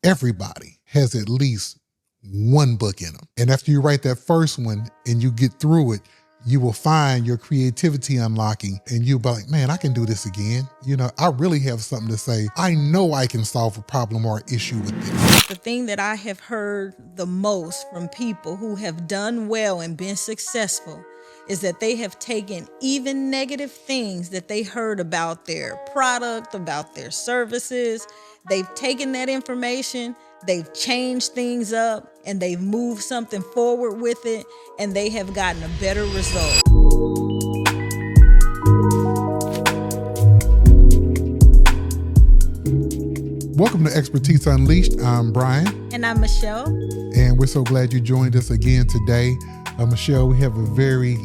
everybody has at least one book in them. And after you write that first one and you get through it, you will find your creativity unlocking and you'll be like, man, I can do this again. I really have something to say. I know I can solve a problem or issue with this. The thing that I have heard the most from people who have done well and been successful is that they have taken even negative things that they heard about their product, about their services. They've taken that information, they've changed things up, and they've moved something forward with it, and they have gotten a better result. Welcome to Expertise Unleashed. I'm Brian. And I'm Michelle. And we're so glad you joined us again today. Michelle, we have a very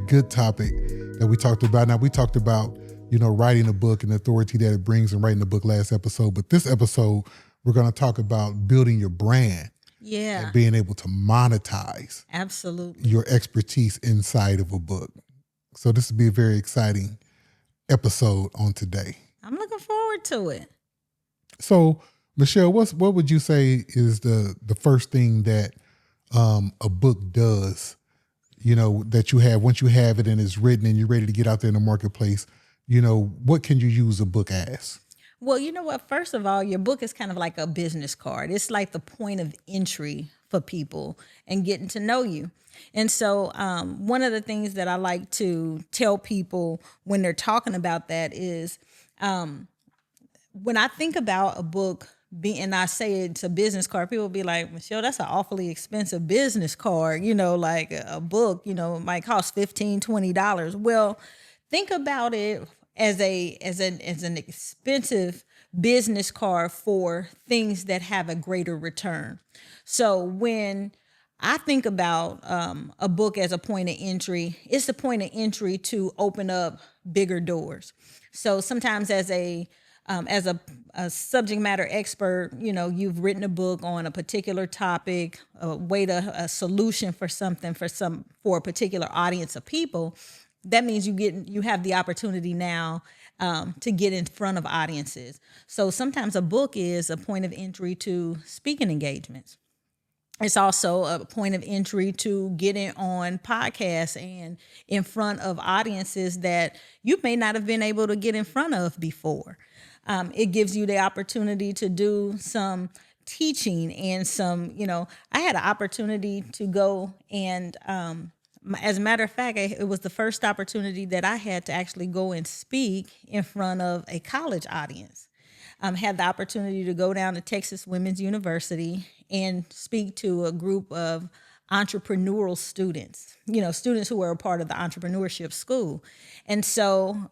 good topic that we talked about. Now, we talked about, writing a book and the authority that it brings in writing a book last episode. But this episode, we're going to talk about building your brand. Yeah. And being able to monetize. Absolutely. Your expertise inside of a book. So this will be a very exciting episode on today. I'm looking forward to it. So, Michelle, what would you say is the first thing that a book does, that you have, once you have it and it's written and you're ready to get out there in the marketplace, what can you use a book as? Well, you know what? First of all, your book is kind of like a business card. It's like the point of entry for people and getting to know you. And so one of the things that I like to tell people when they're talking about that is when I think about a book and I say it's a business card, people will be like, Michelle, that's an awfully expensive business card. Like a book, might cost $15, $20. Well, think about it as an expensive business card for things that have a greater return. So when I think about a book as a point of entry, it's a point of entry to open up bigger doors. So sometimes as a subject matter expert, you've written a book on a particular topic, a solution for something for a particular audience of people. That means you have the opportunity now to get in front of audiences. So sometimes a book is a point of entry to speaking engagements. It's also a point of entry to getting on podcasts and in front of audiences that you may not have been able to get in front of before. It gives you the opportunity to do some teaching and I had an opportunity to go and as a matter of fact, it was the first opportunity that I had to actually go and speak in front of a college audience. Had the opportunity to go down to Texas Women's University and speak to a group of entrepreneurial students, students who were a part of the entrepreneurship school. And so,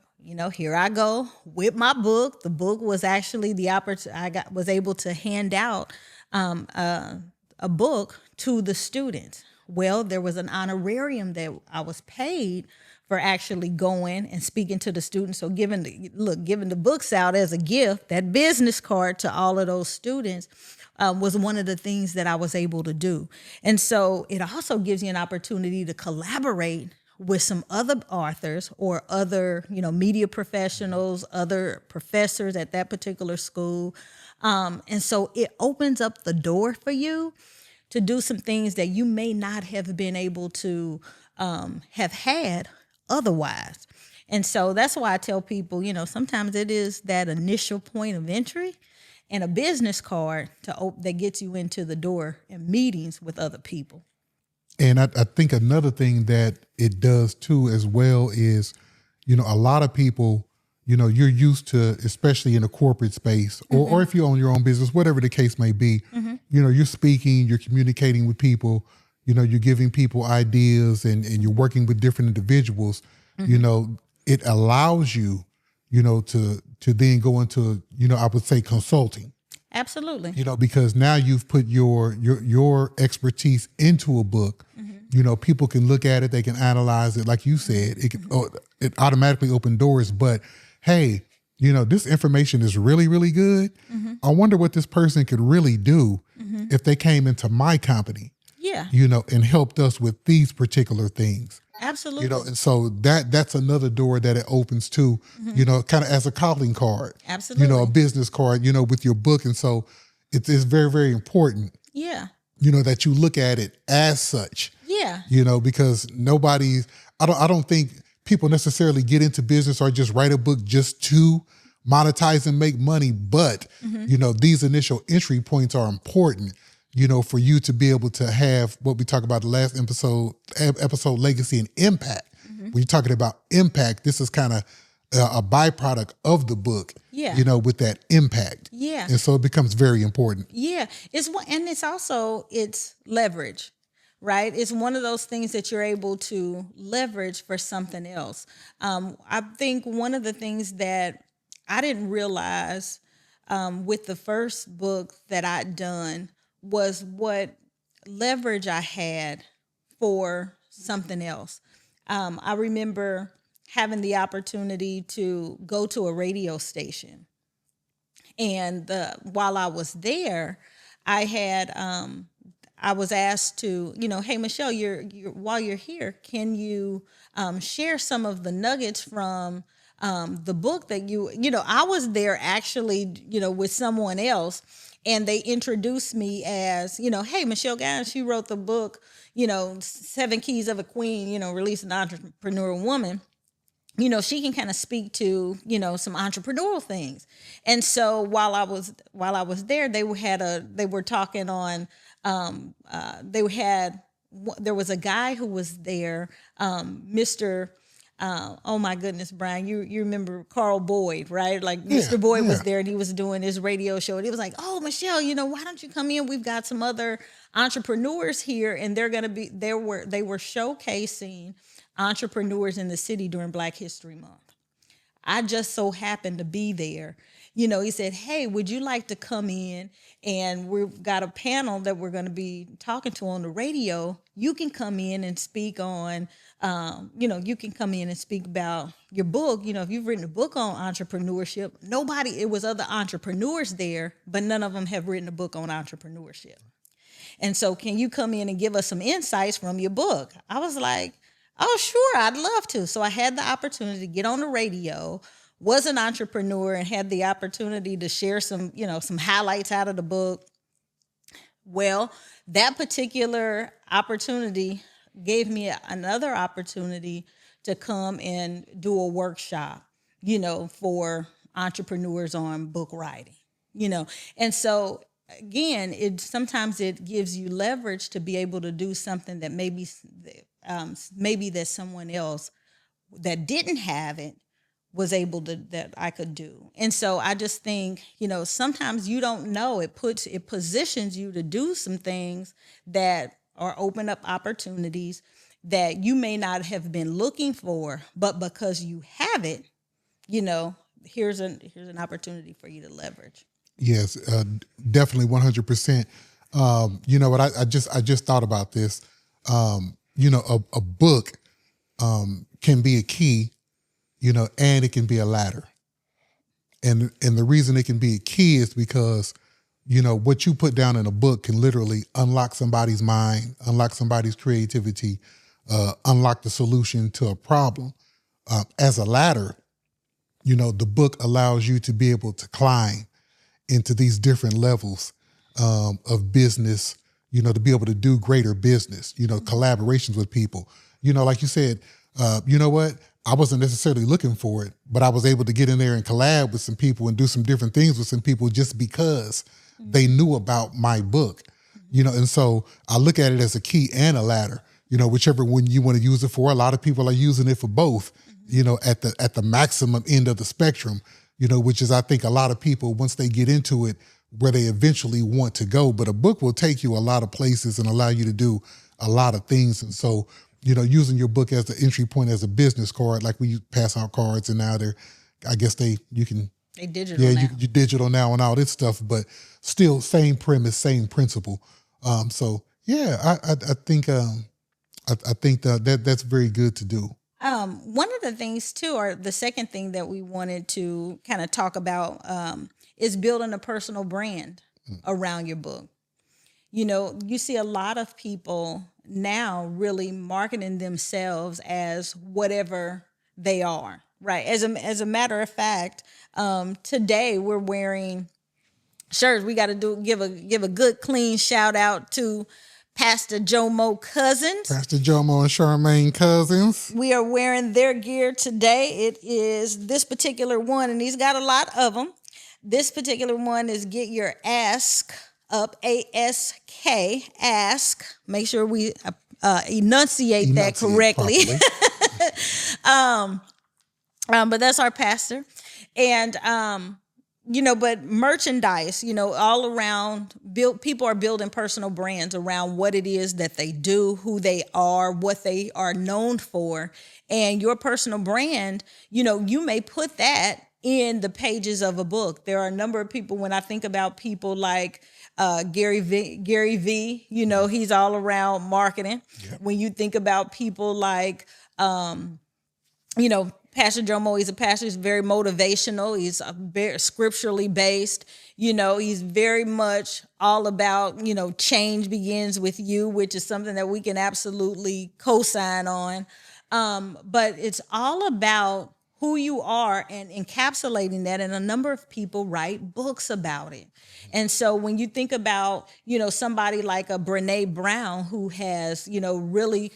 here I go with my book. The book was actually was able to hand out a book to the students. Well, there was an honorarium that I was paid for actually going and speaking to the students. So giving the books out as a gift, that business card to all of those students was one of the things that I was able to do. And so it also gives you an opportunity to collaborate with some other authors or other, media professionals, other professors at that particular school. And so it opens up the door for you to do some things that you may not have been able to have had otherwise. And so that's why I tell people, sometimes it is that initial point of entry and a business card that gets you into the door and meetings with other people. And I think another thing that it does too as well is, a lot of people, you're used to, especially in a corporate space or if you own your own business, whatever the case may be, you're speaking, you're communicating with people, you're giving people ideas and you're working with different individuals, it allows you, to then go into, I would say consulting. Absolutely. Because now you've put your expertise into a book. People can look at it, they can analyze it. Like you said, it automatically open doors. But hey, this information is really, really good. I wonder what this person could really do if they came into my company. Yeah. And helped us with these particular things. Absolutely. And so that's another door that it opens to, kind of as a calling card. Absolutely. A business card, with your book. And so it's very, very important, Yeah. that you look at it as such, Yeah. because I don't think people necessarily get into business or just write a book just to monetize and make money. But, these initial entry points are important, for you to be able to have what we talked about the last episode, legacy and impact. When you're talking about impact, this is kind of a byproduct of the book, Yeah. with that impact. Yeah. And so it becomes very important. Yeah. And it's also, it's leverage, right? It's one of those things that you're able to leverage for something else. I think one of the things that I didn't realize with the first book that I'd done was what leverage I had for something else. I remember having the opportunity to go to a radio station, and while I was there, I was asked to, hey Michelle, you're while you're here, can you share some of the nuggets from the book that I was there actually, with someone else, and they introduced me as, hey, Michelle Guys, she wrote the book, Seven Keys of a Queen, Release an Entrepreneur Woman. She can kind of speak to, some entrepreneurial things. And so while I was there, they were talking on, there was a guy who was there, Mr. Oh my goodness, Brian, you remember Carl Boyd, right? Like Mr. Boyd was there, and he was doing his radio show, and he was like, oh, Michelle, why don't you come in? We've got some other entrepreneurs here, and they were showcasing entrepreneurs in the city during Black History Month. I just so happened to be there. He said, hey, would you like to come in? And we've got a panel that we're going to be talking to on the radio. You can come in and speak on, you can come in and speak about your book. If you've written a book on entrepreneurship, it was other entrepreneurs there, but none of them have written a book on entrepreneurship. And so can you come in and give us some insights from your book? I was like, oh, sure, I'd love to. So I had the opportunity to get on the radio, was an entrepreneur, and had the opportunity to share some highlights out of the book. Well, that particular opportunity gave me another opportunity to come and do a workshop, for entrepreneurs on book writing, And so again, sometimes it gives you leverage to be able to do something that maybe that someone else that didn't have it was able to, that I could do. And so I just think, sometimes you don't know, it positions you to do some things that are open up opportunities that you may not have been looking for, but because you have it, here's an opportunity for you to leverage. Yes, definitely 100%. What I just thought about this. A book can be a key, and it can be a ladder. And the reason it can be a key is because, what you put down in a book can literally unlock somebody's mind, unlock somebody's creativity, unlock the solution to a problem. As a ladder, the book allows you to be able to climb into these different levels of business, to be able to do greater business, collaborations with people. Like you said, what? I wasn't necessarily looking for it, but I was able to get in there and collab with some people and do some different things with some people just because they knew about my book, and so I look at it as a key and a ladder, whichever one you want to use it for. A lot of people are using it for both, at the maximum end of the spectrum, which is, I think, a lot of people, once they get into it, where they eventually want to go. But a book will take you a lot of places and allow you to do a lot of things. And so, using your book as the entry point, as a business card, like we pass out cards, and now they digital now. You digital now and all this stuff, but still same premise, same principle. So yeah, I think that's very good to do. One of the things too, or the second thing that we wanted to kind of talk about, is building a personal brand around your book. You see a lot of people now really marketing themselves as whatever they are, right? As a matter of fact, today we're wearing shirts. We got to give a good clean shout out to Pastor Jomo Cousins. Pastor Jomo and Charmaine Cousins. We are wearing their gear today. It is this particular one, and he's got a lot of them. This particular one is Get Your Ask Up, ASK, ask. Make sure we enunciate that correctly. But that's our pastor. And, but merchandise, all around, people are building personal brands around what it is that they do, who they are, what they are known for. And your personal brand, you may put that in the pages of a book. There are a number of people, when I think about people like Gary V, he's all around marketing. Yep. When you think about people like, Pastor Jomo, he's a pastor. He's very motivational. He's very scripturally based. He's very much all about, change begins with you, which is something that we can absolutely co-sign on. But it's all about who you are and encapsulating that. And a number of people write books about it. And so when you think about, somebody like a Brene Brown, who has, really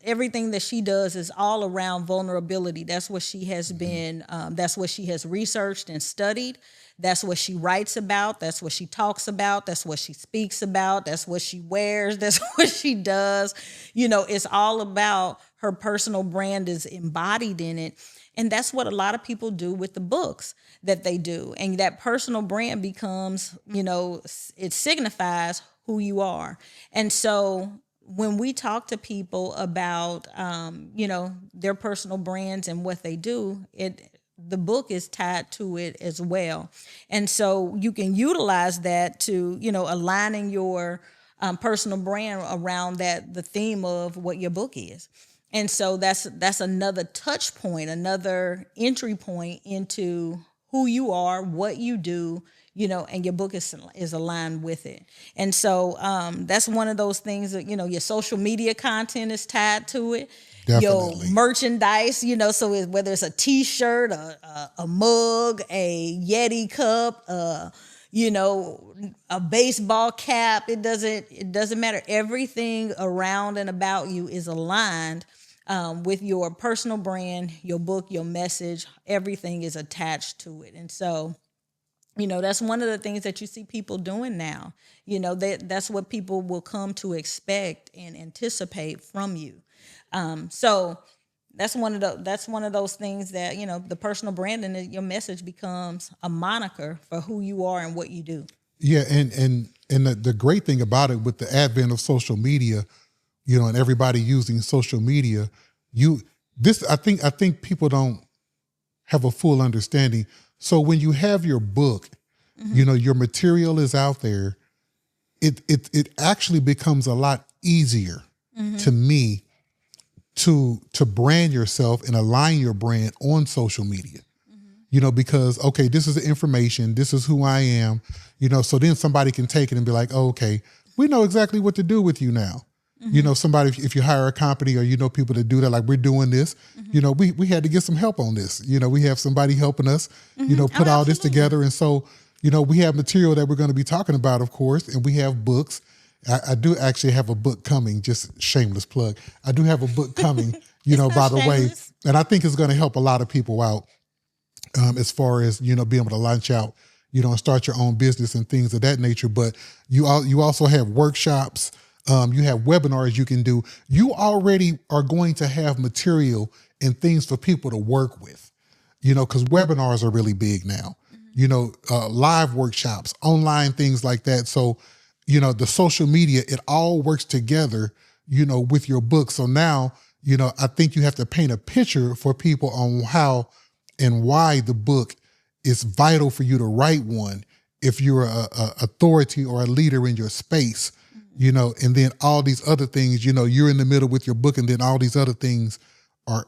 everything that she does is all around vulnerability. That's what she has been, that's what she has researched and studied. That's what she writes about. That's what she talks about. That's what she speaks about. That's what she wears. That's what she does. It's all about her personal brand is embodied in it. And that's what a lot of people do with the books that they do. And that personal brand becomes, it signifies who you are. And so when we talk to people about, their personal brands and what they do, the book is tied to it as well. And so you can utilize that to, aligning your personal brand around the theme of what your book is. And so that's another touch point, another entry point into who you are, what you do, and your book is aligned with it. And so that's one of those things that, your social media content is tied to it. Definitely. Your merchandise, so whether it's a T-shirt, a mug, a Yeti cup, a baseball cap, it doesn't matter. Everything around and about you is aligned with your personal brand, your book, your message. Everything is attached to it. And so, that's one of the things that you see people doing now. That's what people will come to expect and anticipate from you. So that's one of those things that, the personal brand and your message becomes a moniker for who you are and what you do. Yeah. And the great thing about it with the advent of social media, and everybody using social media, I think people don't have a full understanding. So when you have your book, your material is out there, it actually becomes a lot easier to me to brand yourself and align your brand on social media. Because, okay, this is the information, this is who I am, so then somebody can take it and be like, oh, okay, we know exactly what to do with you now. Somebody, if you hire a company or people to do that, like we're doing this, we had to get some help on this. We have somebody helping us, put all this together. And so, we have material that we're going to be talking about, of course, and we have books. I do actually have a book coming, just shameless plug. I do have a book coming, by the way, and I think it's going to help a lot of people out as far as, being able to launch out, and start your own business and things of that nature. But you also have workshops. You have webinars you can do. You already are going to have material and things for people to work with, because webinars are really big now, live workshops, online things like that. So, the social media, it all works together, with your book. So now, I think you have to paint a picture for people on how and why the book is vital for you to write one if you're a authority or a leader in your space. And then all these other things, you're in the middle with your book, and then all these other things are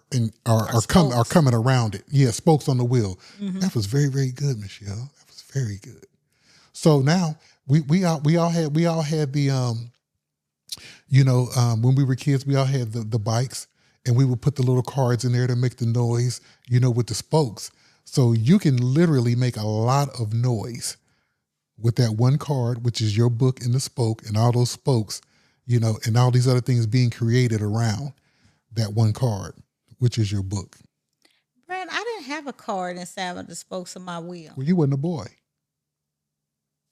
coming around it. Yeah, spokes on the wheel. That was very, very good, Michelle. That was very good. So now we all had the when we were kids, we all had the bikes, and we would put the little cards in there to make the noise, with the spokes. So you can literally make a lot of noise with that one card, which is your book in the spoke, and all those spokes, and all these other things being created around that one card, which is your book. Brad, I didn't have a card inside of the spokes of my wheel. Well, you wasn't a boy.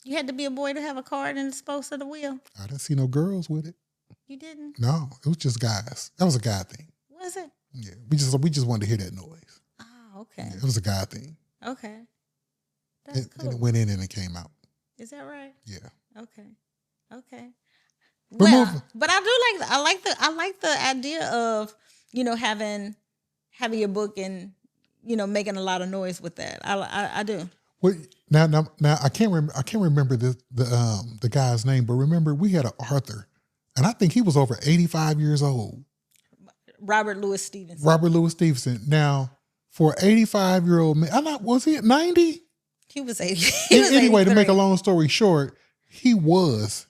You had to be a boy to have a card in the spokes of the wheel? I didn't see no girls with it. You didn't? No, it was just guys. That was a guy thing. Was it? Yeah, we just wanted to hear that noise. Oh, okay. Yeah, it was a guy thing. Okay. That's cool. And it went in and it came out. Is that right? Yeah. Okay. But but I like the idea of, having your book and, making a lot of noise with that. I do. Well, now I can't remember the guy's name, but remember we had an Arthur, and I think he was over 85 years old. Robert Louis Stevenson. Now, for an 85-year-old man, was he at 90? He was 80. Anyway, to make a long story short, he was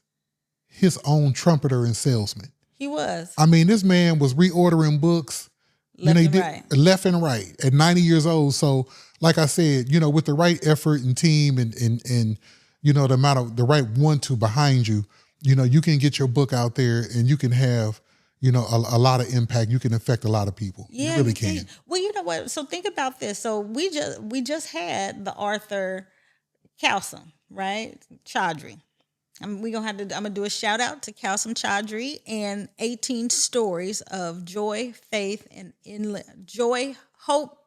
his own trumpeter and salesman. He was. I mean, this man was reordering books left and right at 90 years old. So, like I said, with the right effort and team and the right 1-2 behind you, you can get your book out there and you can have, a lot of impact. You can affect a lot of people. Yeah, you really can. Well, you know what? So think about this. So we just had the Arthur Kalsum, right? Chaudhry. I'm gonna do a shout out to Kalsum Chaudhry and 18 stories of joy, faith, and hope,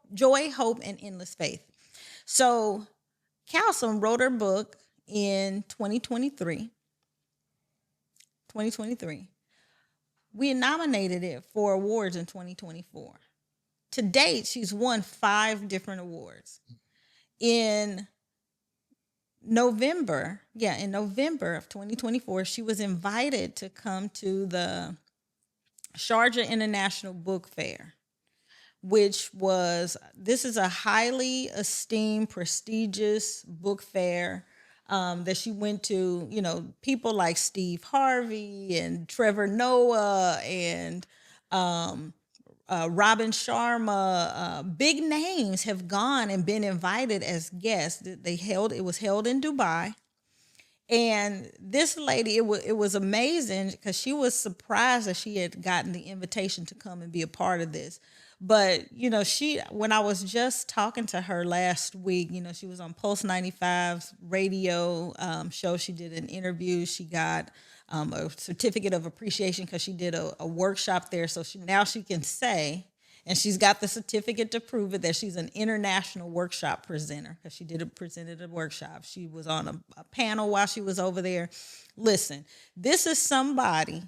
and endless faith. So Kalsum wrote her book in 2023. We nominated it for awards in 2024. To date, she's won 5 different awards. In November of 2024, she was invited to come to the Sharjah International Book Fair, this is a highly esteemed, prestigious book fair that she went to. People like Steve Harvey and Trevor Noah and Robin Sharma, big names have gone and been invited as guests. It was held in Dubai. And this lady, it was amazing because she was surprised that she had gotten the invitation to come and be a part of this. But, when I was just talking to her last week, she was on Pulse 95's radio show. She did an interview. She got a certificate of appreciation because she did a workshop there. So now she can say, and she's got the certificate to prove it, that she's an international workshop presenter because she presented a workshop. She was on a panel while she was over there. Listen, this is somebody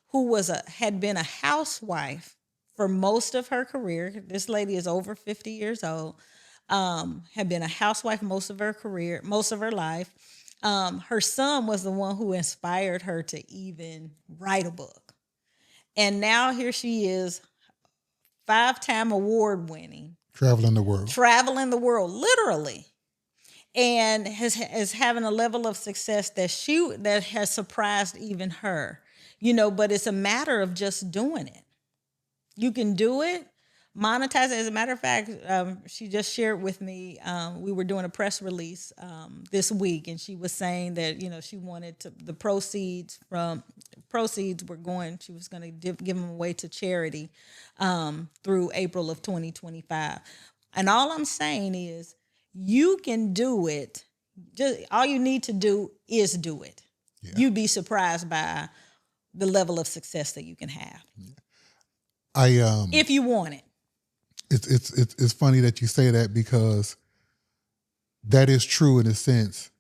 who had been a housewife for most of her career. This lady is over 50 years old, had been a housewife most of her career, most of her life. Her son was the one who inspired her to even write a book. And now here she is, 5-time award winning. Traveling the world, literally. And is having a level of success that has surprised even her. But it's a matter of just doing it. You can do it, monetize it. As a matter of fact, she just shared with me, we were doing a press release this week, and she was saying that, she wanted the proceeds were going, she was going to give them away to charity through April of 2025. And all I'm saying is you can do it. Just all you need to do is do it. Yeah. You'd be surprised by the level of success that you can have. Yeah. If you want it. It's funny that you say that because that is true in a sense.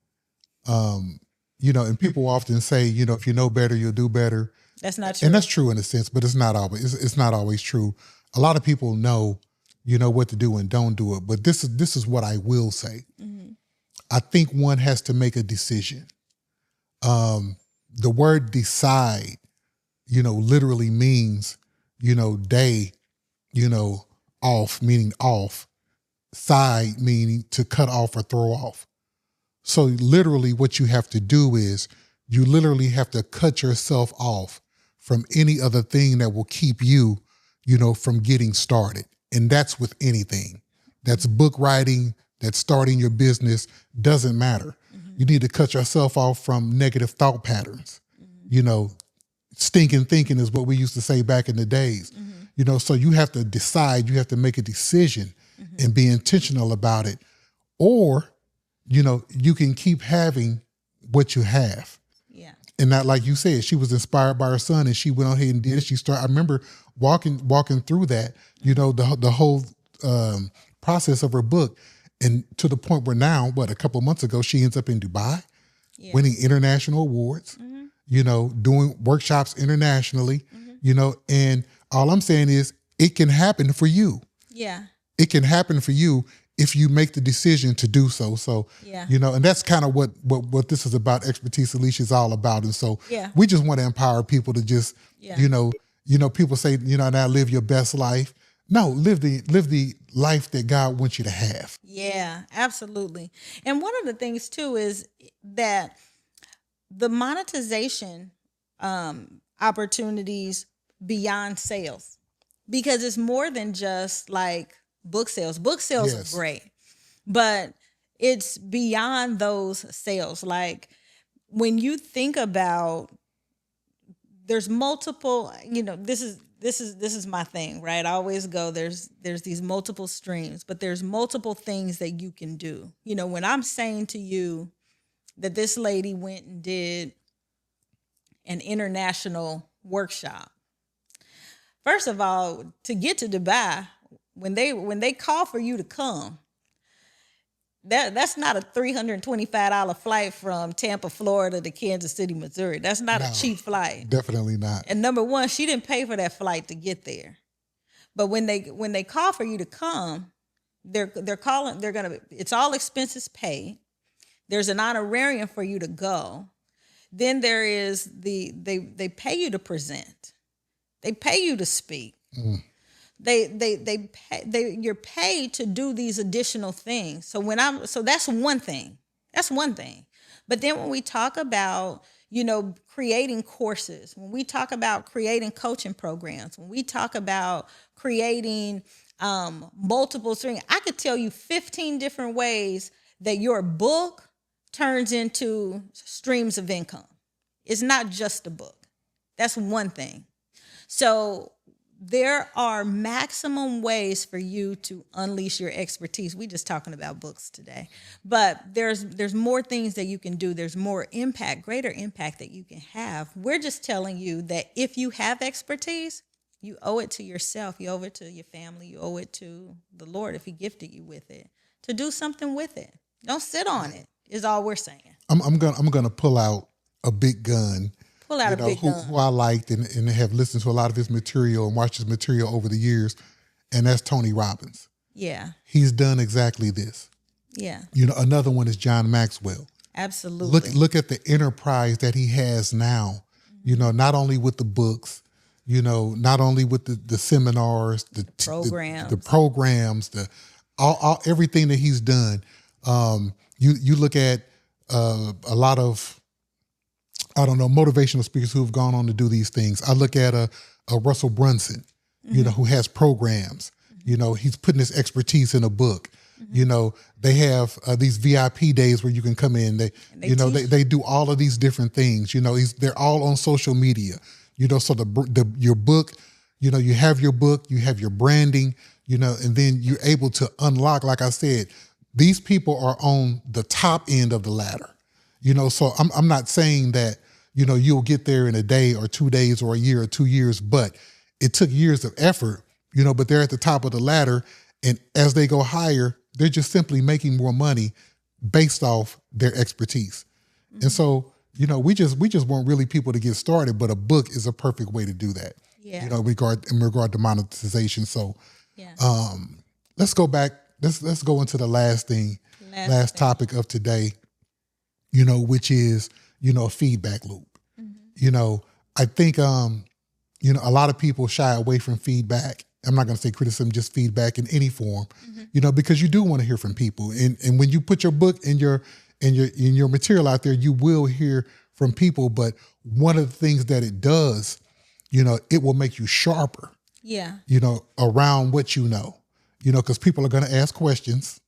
And people often say, if you know better, you'll do better. That's not true. And that's true in a sense, but it's not always true. A lot of people know, what to do and don't do it. But this is what I will say. Mm-hmm. I think one has to make a decision. The word decide, literally means, day, off, meaning off, side, meaning to cut off or throw off. So literally what you have to do is you literally have to cut yourself off from any other thing that will keep you, from getting started. And that's with anything. That's book writing, that's starting your business, doesn't matter. Mm-hmm. You need to cut yourself off from negative thought patterns. You know, stinking thinking is what we used to say back in the days. You know, so you have to decide, you have to make a decision and be intentional about it. Or, you know, you can keep having what you have. Yeah. And not like you said, she was inspired by her son and she went on ahead and did it. I remember walking through that, you know, the whole process of her book. And to the point where now, a couple of months ago, she ends up in Dubai, winning international awards, you know, doing workshops internationally, you know, and all I'm saying is it can happen for you. Yeah. It can happen for you if you make the decision to do so. So, you know, and that's kind of what this is about. Expertise Alicia is all about. And so we just want to empower people to just, you know, people say, you know, now live your best life. No, live the life that God wants you to have. Yeah, absolutely. And one of the things too is that the monetization opportunities beyond sales, because it's more than just like book sales. Book sales are great, but it's beyond those sales. Like when you think about, there's multiple, you know, this is my thing, right? I always go, there's these multiple streams, but there's multiple things that you can do. You know, when I'm saying to you that this lady went and did an international workshop, first of all, to get to Dubai, when they call for you to come, that's not a $325 flight from Tampa, Florida to Kansas City, Missouri. That's not a cheap flight. Definitely not. And number one, she didn't pay for that flight to get there. But when they call for you to come, it's all expenses paid. There's an honorarium for you to go. Then there is they pay you to present. They pay you to speak. You're paid to do these additional things. So that's one thing. That's one thing. But then when we talk about, you know, creating courses, when we talk about creating coaching programs, when we talk about creating multiple streams, I could tell you 15 different ways that your book turns into streams of income. It's not just a book. That's one thing. So there are maximum ways for you to unleash your expertise. We're just talking about books today, but there's more things that you can do. There's more impact, greater impact that you can have. We're just telling you that if you have expertise, you owe it to yourself. You owe it to your family. You owe it to the Lord if he gifted you with it, to do something with it. Don't sit on it is all we're saying. I'm gonna pull out a big gun. Pull out a big gun. Who I liked and have listened to a lot of his material and watched his material over the years, and that's Tony Robbins. Yeah. He's done exactly this. Yeah. You know, another one is John Maxwell. Absolutely. Look at the enterprise that he has now. You know, not only with the books, you know, not only with the seminars, the programs, all everything that he's done. You look at a lot of, I don't know, motivational speakers who have gone on to do these things. I look at a Russell Brunson, you know, who has programs. You know, he's putting his expertise in a book. You know, they have these VIP days where you can come in. They do all of these different things. You know, they're all on social media. You know, so your book, you know, you have your book, you have your branding, you know, and then you're able to unlock, like I said, these people are on the top end of the ladder. You know, so I'm not saying that, you know, you'll get there in a day or 2 days or a year or 2 years, but it took years of effort, you know, but they're at the top of the ladder. And as they go higher, they're just simply making more money based off their expertise. And so, you know, we just want really people to get started, but a book is a perfect way to do that. Yeah. You know, in regard to monetization. So let's go back. Let's go into the last topic of today, you know, which is, you know, a feedback loop. You know, I think, you know, a lot of people shy away from feedback. I'm not going to say criticism, just feedback in any form, you know, because you do want to hear from people. And when you put your book and your material out there, you will hear from people. But one of the things that it does, you know, it will make you sharper. Yeah. You know, around what you know, because people are going to ask questions.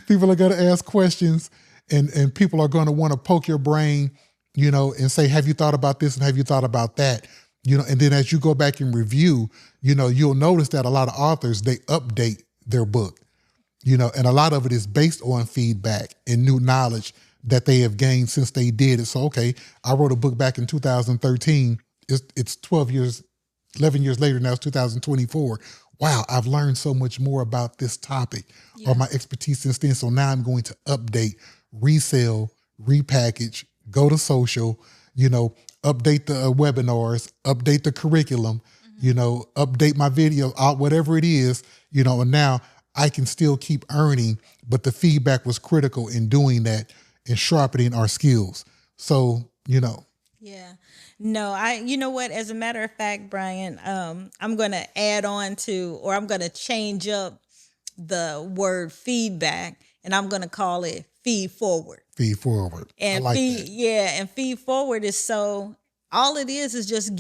People are going to ask questions. and people are going to want to poke your brain, and say, have you thought about this and have you thought about that? And then as you go back and review, you'll notice that a lot of authors, they update their book, and a lot of it is based on feedback and new knowledge that they have gained since they did it. So, okay, I wrote a book back in 2013. It's 11 years later, now it's 2024. Wow, I've learned so much more about this topic or my expertise since then. So now I'm going to update, resell, repackage, go to social, update the webinars, update the curriculum, update my video, whatever it is, and now I can still keep earning, but the feedback was critical in doing that and sharpening our skills. So, Yeah. No, you know what, as a matter of fact, Brian, I'm going to add on to, or I'm going to change up the word feedback, and I'm going to call it feed forward. Feed forward. And I like that. and feed forward is all it is just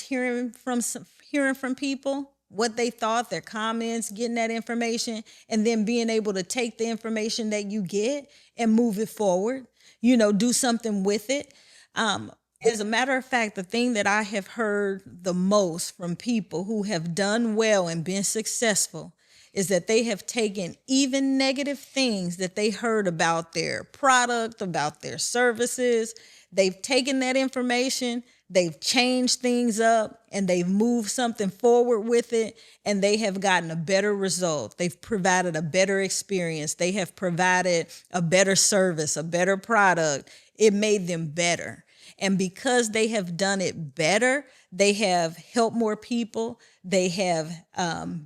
hearing from people what they thought, their comments, getting that information, and then being able to take the information that you get and move it forward, do something with it. As a matter of fact, the thing that I have heard the most from people who have done well and been successful is that they have taken even negative things that they heard about their product, about their services. They've taken that information, they've changed things up, and they've moved something forward with it, and they have gotten a better result. They've provided a better experience. They have provided a better service, a better product. It made them better. And because they have done it better, they have helped more people. They have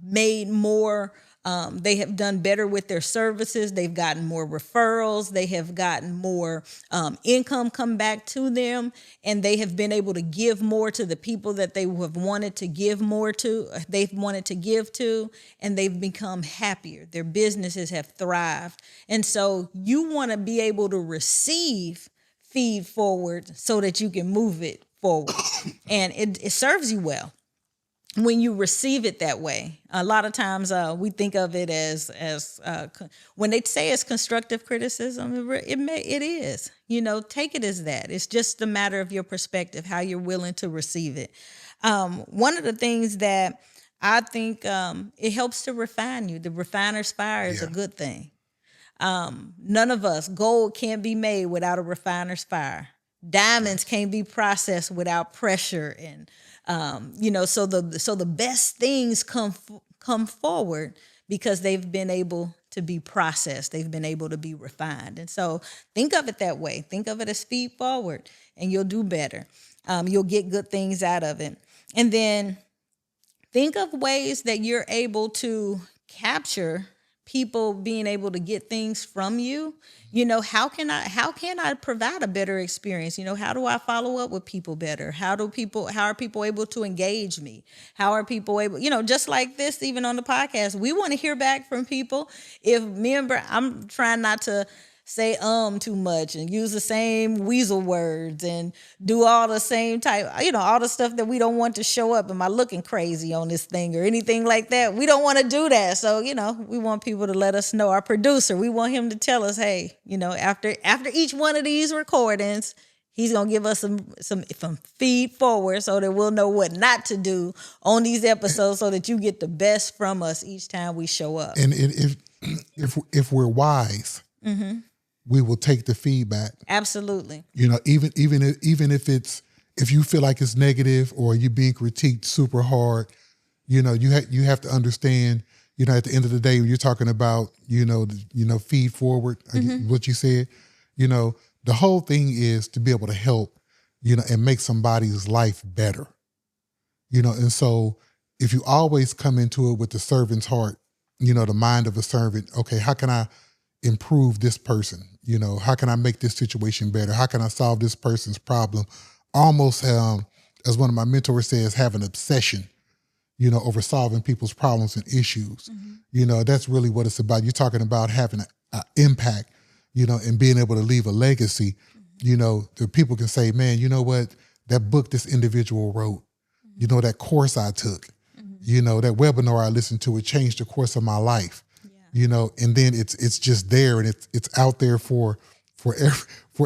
made more. They have done better with their services. They've gotten more referrals. They have gotten more income come back to them. And they have been able to give more to the people that they have wanted to give more to. They've wanted to give to. And they've become happier. Their businesses have thrived. And so you want to be able to receive feed forward so that you can move it forward. And it serves you well when you receive it that way. A lot of times we think of it as when they say it's constructive criticism, it is. Take it as that. It's just a matter of your perspective, how you're willing to receive it. One of the things that I think it helps to refine you. The refiner's fire is a good thing. None of us, gold can't be made without a refiner's fire. Diamonds can't be processed without pressure, and so the best things come forward because they've been able to be processed. They've been able to be refined, and so think of it that way. Think of it as feed forward, and you'll do better. You'll get good things out of it, and then think of ways that you're able to capture people being able to get things from you. How can I provide a better experience? How do I follow up with people better? How are people able to engage me? How are people able, just like this, even on the podcast, we want to hear back from people. I'm trying not to say too much and use the same weasel words and do all the same type, all the stuff that we don't want to show up. Am I looking crazy on this thing or anything like that? We don't want to do that. So, we want people to let us know. Our producer, we want him to tell us, hey, after each one of these recordings, he's going to give us some feed forward so that we'll know what not to do on these episodes so that you get the best from us each time we show up. And if we're wise, we will take the feedback. Absolutely. Even if you feel like it's negative or you're being critiqued super hard, you have to understand, at the end of the day, when you're talking about, feed forward, what you said, the whole thing is to be able to help, and make somebody's life better, and so if you always come into it with the servant's heart, the mind of a servant, okay, how can I improve this person? How can I make this situation better? How can I solve this person's problem? Almost, as one of my mentors says, have an obsession, over solving people's problems and issues. That's really what it's about. You're talking about having an impact, and being able to leave a legacy. The people can say, man, you know what? That book this individual wrote, that course I took, that webinar I listened to, it changed the course of my life. you know, and then it's just there, and it's out there for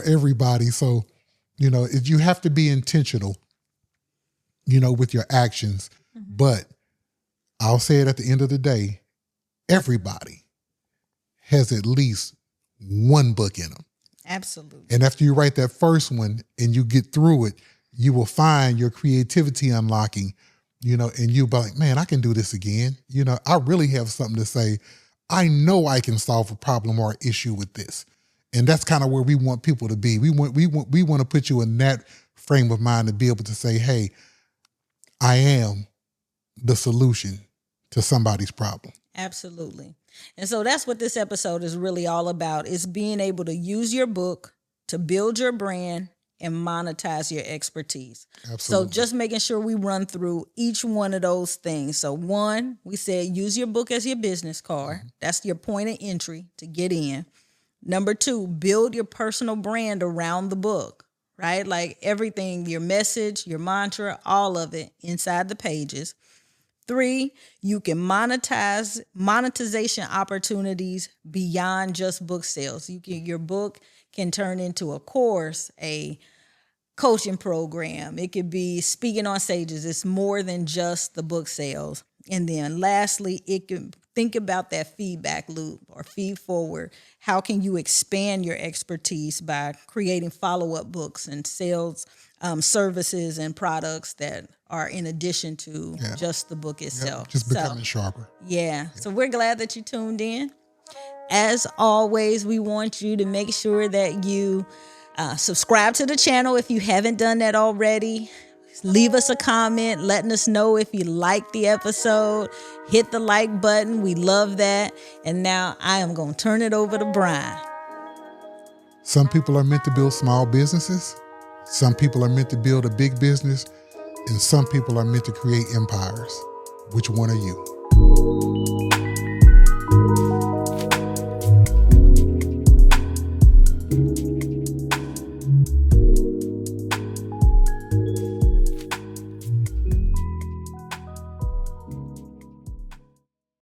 everybody. So, you know, you have to be intentional, you know, with your actions. But I'll say it at the end of the day, everybody has at least one book in them. Absolutely. And after you write that first one and you get through it, you will find your creativity unlocking, you know, and you'll be like, man, I can do this again. You know, I really have something to say. I know I can solve a problem or issue with this. And that's kind of where we want people to be. We want to put you in that frame of mind to be able to say, hey, I am the solution to somebody's problem. Absolutely. And so that's what this episode is really all about, is being able to use your book to build your brand and monetize your expertise. Absolutely. So just making sure we run through each one of those things. So one, we said use your book as your business card. That's your point of entry to get in. Number two, build your personal brand around the book, right? Like everything, your message, your mantra, all of it inside the pages. Three, you can monetization opportunities beyond just book sales. Your book can turn into a course, a coaching program. It could be speaking on stages. It's more than just the book sales. And then lastly, it can think about that feedback loop or feed forward. How can you expand your expertise by creating follow-up books and sales services and products that are in addition to just the book itself. Just becoming sharper. Yeah. So we're glad that you tuned in. As always, we want you to make sure that you subscribe to the channel if you haven't done that already. Leave us a comment letting us know if you like the episode. Hit the like button. We love that. And now I am going to turn it over to Brian. Some people are meant to build small businesses. Some people are meant to build a big business. And some people are meant to create empires. Which one are you?